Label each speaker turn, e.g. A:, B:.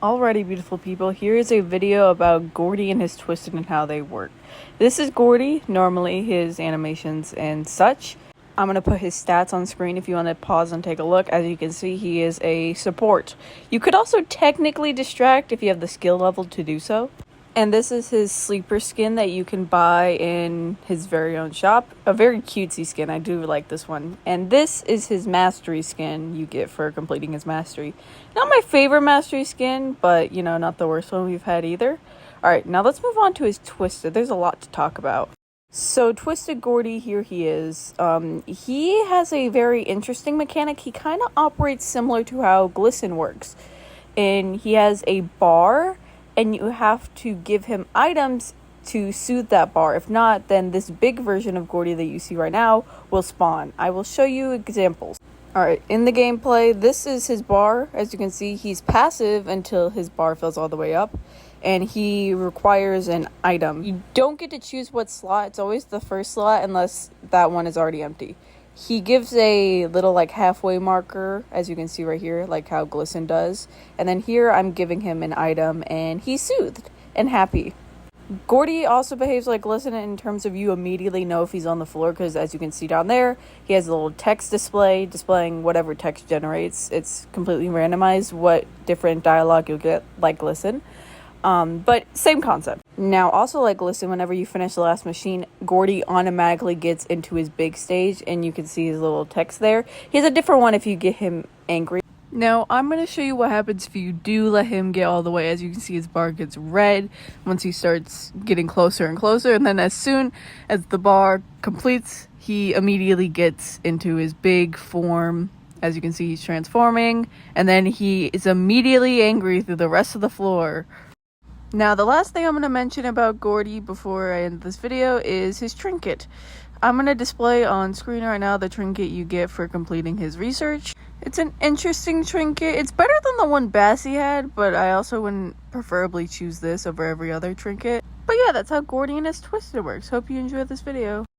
A: Alrighty, beautiful people, here is a video about Gourdy and his twisted and how they work. This is Gourdy, normally his animations and such. I'm going to put his stats on screen if you want to pause and take a look. As you can see, he is a support. You could also technically distract if you have the skill level to do so. And this is his sleeper skin that you can buy in his very own shop. A very cutesy skin. I do like this one. And this is his mastery skin you get for completing his mastery. Not my favorite mastery skin, but, you know, not the worst one we've had either. Alright, now let's move on to his Twisted. There's a lot to talk about. So, Twisted Gourdy, here he is. He has a very interesting mechanic. He kind of operates similar to how Glisten works. And he has a bar, and you have to give him items to soothe that bar. If not, then this big version of Gourdy that you see right now will spawn. I will show you examples. Alright, in the gameplay, this is his bar. As you can see, he's passive until his bar fills all the way up. And he requires an item. You don't get to choose what slot. It's always the first slot unless that one is already empty. He gives a little like halfway marker, as you can see right here, like how Glisten does. And then here I'm giving him an item and he's soothed and happy. Gourdy also behaves like Glisten in terms of you immediately know if he's on the floor, because as you can see down there, he has a little text display displaying whatever text generates. It's completely randomized what different dialogue you'll get like Glisten. But same concept. Now, also like Glisten, whenever you finish the last machine, Gourdy automatically gets into his big stage, and you can see his little text there. He has a different one if you get him angry. Now, I'm going to show you what happens if you do let him get all the way. As you can see, his bar gets red once he starts getting closer and closer, and then as soon as the bar completes, he immediately gets into his big form. As you can see, he's transforming, and then he is immediately angry through the rest of the floor. Now, the last thing I'm going to mention about Gourdy before I end this video is his trinket. I'm going to display on screen right now the trinket you get for completing his research. It's an interesting trinket. It's better than the one Bassie had, but I also wouldn't preferably choose this over every other trinket. But yeah, that's how Gourdy and his Twisted works. Hope you enjoyed this video.